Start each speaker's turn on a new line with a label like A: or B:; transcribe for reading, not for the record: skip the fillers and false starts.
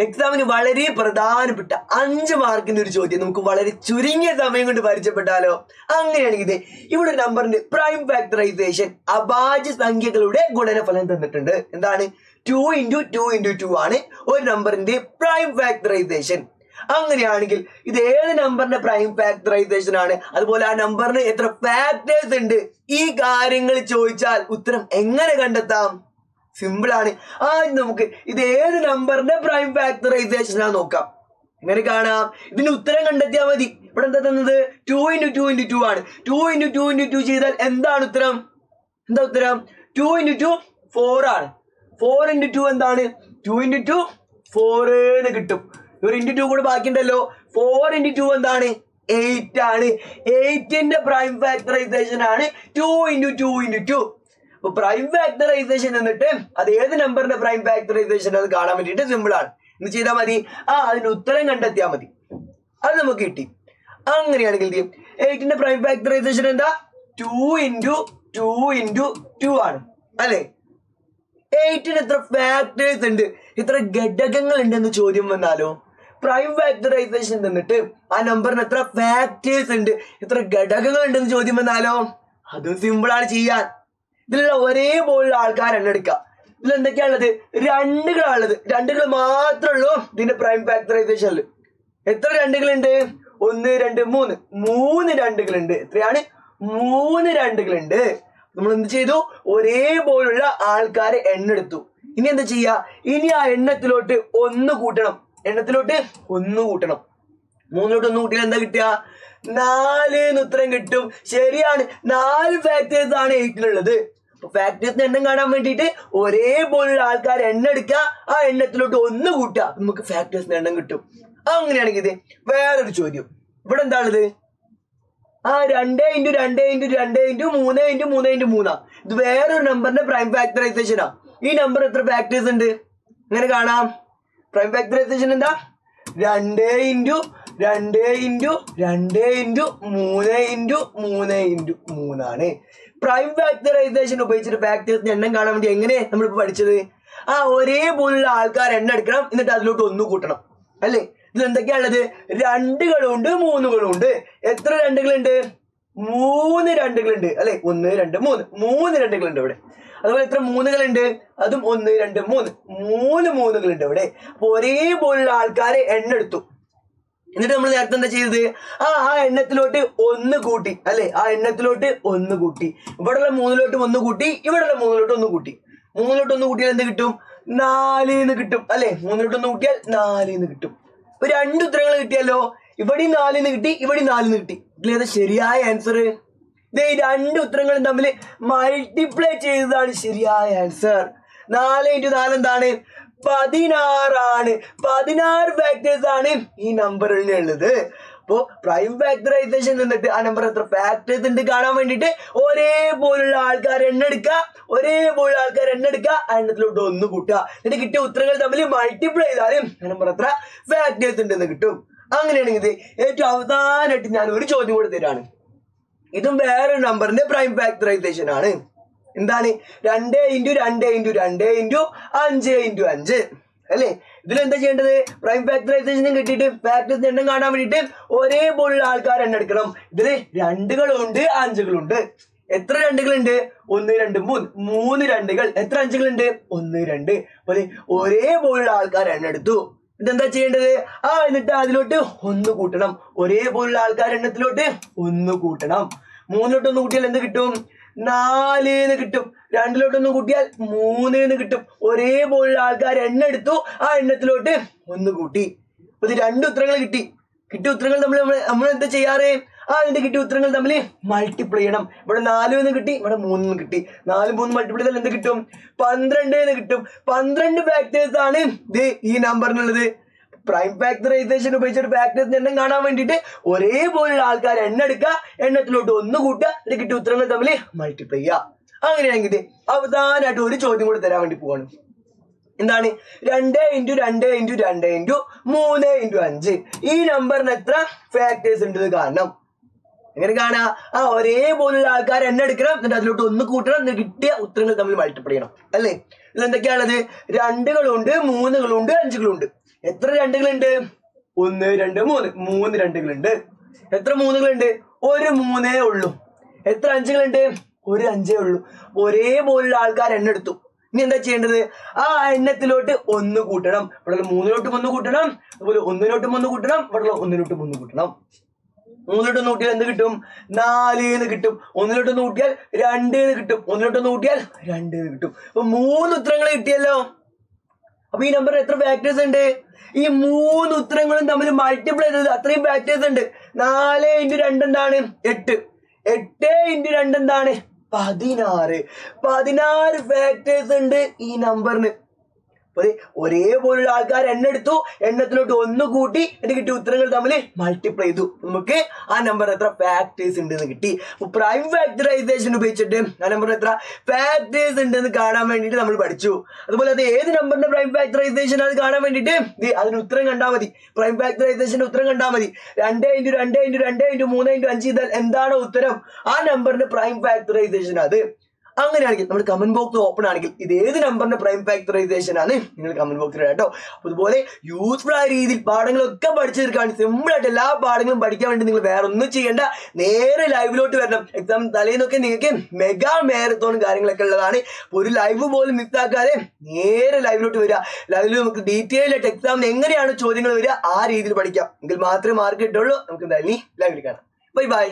A: എക്സാമിന് വളരെ പ്രധാനപ്പെട്ട 5 മാർക്കിന്റെ ഒരു ചോദ്യം നമുക്ക് വളരെ ചുരുങ്ങിയ സമയം കൊണ്ട് പരിചയപ്പെട്ടാലോ? അങ്ങനെയാണെങ്കിൽ ഇവിടെ ഒരു നമ്പറിന്റെ പ്രൈം ഫാക്ടറൈസേഷൻ അഭാജ്യ സംഖ്യകളുടെ ഗുണനഫലം തന്നിട്ടുണ്ട്. എന്താണ്? 2 × 2 × 2 ആണ് ഒരു നമ്പറിന്റെ പ്രൈം ഫാക്ടറൈസേഷൻ. അങ്ങനെയാണെങ്കിൽ ഇത് ഏത് നമ്പറിന്റെ പ്രൈം ഫാക്ടറൈസേഷൻ ആണ്, അതുപോലെ ആ നമ്പറിന് എത്ര ഫാക്ടേഴ്സ് ഉണ്ട്, ഈ കാര്യങ്ങൾ ചോദിച്ചാൽ ഉത്തരം എങ്ങനെ കണ്ടെത്താം? സിമ്പിൾ ആണ്. ആദ്യം നമുക്ക് ഇത് ഏത് നമ്പറിന്റെ പ്രൈം ഫാക്ടറൈസേഷൻ ആണ് നോക്കാം. എങ്ങനെ കാണാം? ഇതിന്റെ ഉത്തരം കണ്ടെത്തിയാൽ മതി. ഇവിടെ എന്താ തന്നത്? 2 × 2 × 2 ആണ്. 2 × 2 × 2 ചെയ്താൽ എന്താണ് ഉത്തരം? എന്താ ഉത്തരം? 2 × 2 4 ആണ്. 4 × 2 എന്താണ്? 2 × 2 4 എന്ന് കിട്ടും. ഒരു × 2 കൂടെ ബാക്കിയുണ്ടല്ലോ. 4 × 2 എന്താണ്? 8 ആണ്. 8ന്റെ പ്രൈം ഫാക്ടറൈസേഷൻ ആണ് 2 × 2 × 2. അപ്പൊ പ്രൈം ഫാക്ടറൈസേഷൻ എന്നിട്ട് അത് ഏത് നമ്പറിന്റെ പ്രൈം ഫാക്ടറൈസേഷൻ അത് കാണാൻ വേണ്ടിയിട്ട് സിമ്പിൾ ആണ്. എന്ത് ചെയ്താൽ മതി? അതിന്റെ ഉത്തരം കണ്ടെത്തിയാൽ മതി. അത് നമുക്ക് കിട്ടി. അങ്ങനെയാണെങ്കിൽ 8ന്റെ പ്രൈം ഫാക്ടറൈസേഷൻ എന്താ? 2 × 2 × 2 ആണ് അല്ലെ? 8ന് എത്ര ഫാക്ടേഴ്സ് ഉണ്ട്, എത്ര ഘടകങ്ങൾ ഉണ്ടെന്ന് ചോദ്യം വന്നാലോ? പ്രൈം ഫാക്ടറൈസേഷൻ തന്നിട്ട് ആ നമ്പറിന് എത്ര ഫാക്ടേഴ്സ് ഉണ്ട്, എത്ര ഘടകങ്ങൾ ഉണ്ടെന്ന് ചോദ്യം വന്നാലോ? അതും സിമ്പിൾ ആണ് ചെയ്യാൻ. ഇതിലുള്ള ഒരേപോലുള്ള ആൾക്കാർ എണ്ണെടുക്കുക. ഇതിൽ എന്തൊക്കെയാണുള്ളത്? രണ്ടുകളാണുള്ളത്. രണ്ടുകൾ മാത്രമേ ഉള്ളൂ ഇതിന്റെ പ്രൈം ഫാക്ടറൈസേഷനിൽ. എത്ര രണ്ടുകളുണ്ട്? 1 2 3 3 രണ്ടുകളുണ്ട്. എത്രയാണ്? 3 രണ്ടുകളുണ്ട്. നമ്മൾ എന്ത് ചെയ്തു? ഒരേപോലുള്ള ആൾക്കാരെ എണ്ണെടുത്തു. ഇനി എന്താ ചെയ്യാ? ഇനി ആ എണ്ണത്തിലോട്ട് 1 കൂട്ടണം. എണ്ണത്തിലോട്ട് 1 കൂട്ടണം. 3ലോട്ട് 1 കൂട്ടിയാൽ എന്താ കിട്ടുക? 4 എന്ന് ഉത്തരം കിട്ടും. ശരിയാണ്, 4 ഫാക്ടേഴ്സ് ആണ് 8ലുള്ളത്. അപ്പൊ ഫാക്ടേഴ്സിന്റെ എണ്ണം കാണാൻ വേണ്ടിയിട്ട് ഒരേപോലുള്ള ആൾക്കാർ എണ്ണം എടുക്കുക, ആ എണ്ണത്തിലോട്ട് 1 കൂട്ടുക, നമുക്ക് ഫാക്ടേഴ്സിന്റെ എണ്ണം കിട്ടും. അങ്ങനെയാണെങ്കിൽ ഇത് വേറൊരു ചോദ്യം. ഇവിടെ എന്താണുള്ളത്? 2 × 2 × 2 × 3 × 3 × 3. ഇത് വേറൊരു നമ്പറിന്റെ പ്രൈം ഫാക്ടറൈസേഷനാ. ഈ നമ്പർ എത്ര ഫാക്ടേഴ്സ് ഉണ്ട്? എങ്ങനെ കാണാം? പ്രൈം ഫാക്ടറൈസേഷൻ എന്താ? 2 × 2 × 2 × 3 × 3 ആണ്. പ്രൈം ഫാക്ടറൈസേഷൻ ഉപയോഗിച്ചിട്ട് ഫാക്ടേഴ്സിന്റെ എണ്ണം കാണാൻ വേണ്ടി എങ്ങനെ നമ്മളിപ്പോ പഠിച്ചത്? ഒരേപോലുള്ള ആൾക്കാർ എണ്ണം എടുക്കണം, എന്നിട്ട് അതിലോട്ട് 1 കൂട്ടണം അല്ലേ? ഇതിൽ എന്തൊക്കെയാണുള്ളത്? രണ്ടുകളുണ്ട്, 3കളുണ്ട്. എത്ര രണ്ടുകളുണ്ട്? 3 രണ്ടുകളുണ്ട് അല്ലെ? 1 2 3 3 രണ്ടുകളുണ്ട് ഇവിടെ. അതുപോലെ എത്ര 3കളുണ്ട്? അതും 1 2 3 3 3കളുണ്ട് ഇവിടെ. അപ്പൊ ഒരേപോലുള്ള ആൾക്കാരെ എണ്ണെടുത്തു. എന്നിട്ട് നമ്മൾ നേരത്തെ എന്താ ചെയ്തത്? ആ എണ്ണത്തിലോട്ട് 1 കൂട്ടി അല്ലെ? ആ എണ്ണത്തിലോട്ട് 1 കൂട്ടി. ഇവിടെയുള്ള 3ലോട്ട് 1 കൂട്ടി, ഇവിടെയുള്ള 3ലോട്ട് 1 കൂട്ടി. 3ലോട്ട് 1 കൂട്ടിയാൽ എന്ത് കിട്ടും? 4 എന്ന് കിട്ടും അല്ലെ? 3ലോട്ട് 1 കൂട്ടിയാൽ 4 എന്ന് കിട്ടും. ഇപ്പൊ 2 ഉത്തരങ്ങൾ കിട്ടിയല്ലോ. ഇവിടെ 4 എന്ന് കിട്ടി, ഇവിടെ 4 എന്ന് കിട്ടി. ഇതിലേതാ ശരിയായ ആൻസർ? ഇതേ 2 ഉത്തരങ്ങളും തമ്മിൽ മൾട്ടിപ്ലൈ ചെയ്തതാണ് ശരിയായ ആൻസർ. 4 × 4 എന്താണ്? 16 ആണ്. 16 ഫാക്ടേഴ്സ് ആണ് ഈ നമ്പറിൽ ഉള്ളത്. അപ്പോ പ്രൈം ഫാക്ടറൈസേഷൻ എന്നിട്ട് ആ നമ്പർ എത്ര ഫാക്ടേഴ്സ് ഉണ്ട് കാണാൻ വേണ്ടിയിട്ട് ഒരേപോലുള്ള ആൾക്കാർ എണ്ണെടുക്കുക, ഒരേപോലുള്ള ആൾക്കാർ എണ്ണെടുക്കുക, ആ എണ്ണത്തിലോട്ട് 1 കൂട്ടുക, എന്നിട്ട് കിട്ടിയ ഉത്തരങ്ങൾ തമ്മിൽ മൾട്ടിപ്ലൈ ചെയ്താലും ആ നമ്പർ എത്ര ഫാക്ടേഴ്സ് ഉണ്ടെന്ന് കിട്ടും. അങ്ങനെയാണെങ്കിൽ ഏറ്റവും അവസാനമായിട്ട് ഞാൻ ഒരു ചോദ്യം കൂടെ തരാണ്. ഇതും വേറൊരു നമ്പറിന്റെ പ്രൈം ഫാക്ടറൈസേഷൻ ആണ്. എന്താണ്? 2 × 2 × 2 × 5 × 5 അല്ലെ? ഇതിൽ എന്താ ചെയ്യേണ്ടത്? പ്രൈം ഫാക്ടറൈസേഷനും കിട്ടിയിട്ട് ഫാക്ടേഴ്സിന്റെ എണ്ണം കാണാൻ വേണ്ടിയിട്ട് ഒരേപോലുള്ള ആൾക്കാർ എണ്ണം എടുക്കണം. ഇതില് രണ്ടുകളുണ്ട്, 5കളുണ്ട്. എത്ര രണ്ടുകളുണ്ട്? 1 2 3 3 രണ്ടുകൾ. എത്ര 5കളുണ്ട്? 1 2. പോലെ ഒരേപോലുള്ള ആൾക്കാർ എണ്ണം എടുത്തു. ഇതെന്താ ചെയ്യേണ്ടത്? എന്നിട്ട് അതിലോട്ട് 1 കൂട്ടണം. ഒരേപോലുള്ള ആൾക്കാർ എണ്ണത്തിലോട്ട് 1 കൂട്ടണം. 3ലോട്ട് 1 കൂട്ടിയാൽ എന്ത് കിട്ടും? 4 എന്ന് കിട്ടും. 2ലോട്ട് 1 കൂട്ടിയാൽ 3 എന്ന് കിട്ടും. ഒരേപോലുള്ള ആൾക്കാർ എണ്ണം എടുത്തു, ആ എണ്ണത്തിലോട്ട് 1 കൂട്ടി. അപ്പൊ ഇത് 2 ഉത്തരങ്ങൾ കിട്ടി. കിട്ടിയ ഉത്തരങ്ങൾ നമ്മൾ എന്താ ചെയ്യാറ്? അതിന്റെ കിട്ടിയ ഉത്തരങ്ങൾ തമ്മിൽ മൾട്ടിപ്ലൈ ചെയ്യണം. ഇവിടെ 4 എന്ന് കിട്ടി, ഇവിടെ 3 എന്ന് കിട്ടി. 4 3 മൾട്ടിപ്ലൈ ചെയ്താൽ എന്ത് കിട്ടും? 12 എന്ന് കിട്ടും. 12 ഫാക്ടേഴ്സ് ആണ് ഇത് ഈ നമ്പറിനുള്ളത്. പ്രൈം ഫാക്ടറൈസേഷൻ ഉപയോഗിച്ചിട്ട് ഫാക്ടേഴ്സിന്റെ എണ്ണം കാണാൻ വേണ്ടിയിട്ട് ഒരേപോലുള്ള ആൾക്കാർ എണ്ണം എടുക്കുക, എണ്ണത്തിലോട്ട് 1 കൂട്ടുക, ഇത് കിട്ടിയ ഉത്തരങ്ങൾ തമ്മിൽ മൾട്ടിപ്ലൈ ചെയ്യുക. അങ്ങനെയാണെങ്കിൽ അവസാനമായിട്ട് ഒരു ചോദ്യം കൂടി തരാൻ വേണ്ടി പോവാണ്. എന്താണ്? 2 × 2 × 2 × 3 × 5. ഈ നമ്പറിന് എത്ര ഫാക്ടേഴ്സ് ഉണ്ട് കാണണം. എങ്ങനെ കാണാ? ഒരേപോലുള്ള ആൾക്കാർ എണ്ണം എടുക്കണം, എന്നിട്ട് അതിലോട്ട് 1 കൂട്ടണം, എന്നിട്ട് കിട്ടിയ ഉത്തരങ്ങൾ തമ്മിൽ മൾട്ടിപ്ലൈ ചെയ്യണം അല്ലേ? ഇതിൽ എന്തൊക്കെയാണുള്ളത്? രണ്ടുകളുണ്ട്, 3കളുണ്ട്, 5കളുണ്ട്. എത്ര രണ്ടുകളുണ്ട്? 1 2 3 3 രണ്ടുകളുണ്ട്. എത്ര മൂന്നുകളുണ്ട്? ഒരു 3 ഉള്ളൂ. എത്ര അഞ്ചുകളുണ്ട്? ഒരു 5 ഉള്ളൂ. ഒരേപോലുള്ള ആൾക്കാർ എണ്ണം എടുത്തു. ഇനി എന്താ ചെയ്യേണ്ടത്? ആ എണ്ണത്തിലോട്ട് 1 കൂട്ടണം. ഇവിടെ 3ലോട്ടും 1 കൂട്ടണം, അതുപോലെ 1ലോട്ടും 1 കൂട്ടണം, ഇവിടെ 1ലോട്ടും 1 കൂട്ടണം. 3ലോട്ട് കൂട്ടിയാൽ എന്ത് കിട്ടും? 4 എന്ന് കിട്ടും. 1ലോട്ട് കൂട്ടിയാൽ 2 എന്ന് കിട്ടും. 1ലോട്ട് കൂട്ടിയാൽ 2 എന്ന് കിട്ടും. അപ്പൊ 3 ഉത്തരങ്ങൾ കിട്ടിയല്ലോ. അപ്പൊ ഈ നമ്പറിന് എത്ര ഫാക്ടേഴ്സ് ഉണ്ട്? ഈ 3 ഉത്തരങ്ങളും തമ്മിൽ മൾട്ടിപ്ലൈ ചെയ്തത് അത്രയും ഫാക്ടേഴ്സ് ഉണ്ട്. 4 × 2 എന്താണ്? 8. 8 × 2 എന്താണ്? 16. 16 ഫാക്ടേഴ്സ് ഉണ്ട് ഈ നമ്പറിന്. ഒരേപോലുള്ള ആൾക്കാർ എണ്ണെടുത്തു, എണ്ണത്തിലോട്ട് 1 കൂട്ടി, എന്നിട്ട് കിട്ടിയ ഉത്തരങ്ങൾ തമ്മിൽ മൾട്ടിപ്ലൈ ചെയ്തു. നമുക്ക് ആ നമ്പർ എത്ര ഫാക്ടേഴ്സ് ഉണ്ട് എന്ന് കിട്ടി. പ്രൈം ഫാക്ടറൈസേഷൻ ഉപയോഗിച്ചിട്ട് ആ നമ്പറിന് എത്ര ഫാക്ടേഴ്സ് ഉണ്ട് എന്ന് കാണാൻ വേണ്ടിയിട്ട് നമ്മൾ പഠിച്ചു. അതുപോലെ അത് ഏത് നമ്പറിന്റെ പ്രൈം ഫാക്ടറൈസേഷൻ അത് കാണാൻ വേണ്ടിയിട്ട് അതിന് ഉത്തരം കണ്ടാൽ മതി. പ്രൈം ഫാക്ടറൈസേഷന്റെ ഉത്തരം കണ്ടാൽ മതി. 2 × 2 × 2 × 3 × 5 ചെയ്താൽ എന്താണോ ഉത്തരം, ആ നമ്പറിന്റെ പ്രൈം ഫാക്ടറൈസേഷൻ അത്. അങ്ങനെയാണെങ്കിൽ നമ്മൾ കമന്റ് ബോക്സ് ഓപ്പൺ ആണെങ്കിൽ ഇത് ഏത് നമ്പറിന്റെ പ്രൈം ഫാക്ടറൈസേഷൻ ആണ് നിങ്ങൾ കമന്റ് ബോക്സിൽ കേട്ടോ. അതുപോലെ യൂസ്ഫുൾ ആയ രീതിയിൽ പാഠങ്ങളൊക്കെ പഠിച്ചു തീർക്കാൻ സിമ്പിൾ ആയിട്ട് എല്ലാ പാഠങ്ങളും പഠിക്കാൻ വേണ്ടി നിങ്ങൾ വേറെ ഒന്നും ചെയ്യേണ്ട, നേരെ ലൈവിലോട്ട് വരണം. എക്സാം തലേന്നൊക്കെ നിങ്ങൾക്ക് മെഗാ മാരത്തോൺ കാര്യങ്ങളൊക്കെ ഉള്ളതാണ്. ഒരു ലൈവ് പോലും മിസ്സാക്കാതെ നേരെ ലൈവിലോട്ട് വരിക. ലൈവിൽ നമുക്ക് ഡീറ്റെയിൽ ആയിട്ട് എക്സാമിന് എങ്ങനെയാണ് ചോദ്യങ്ങൾ വരിക ആ രീതിയിൽ പഠിക്കാം. എങ്കിൽ മാത്രമേ മാർക്ക് കിട്ടുള്ളൂ. നമുക്ക് എന്തായാലും ലൈവിൽ കാണാം. Bye bye.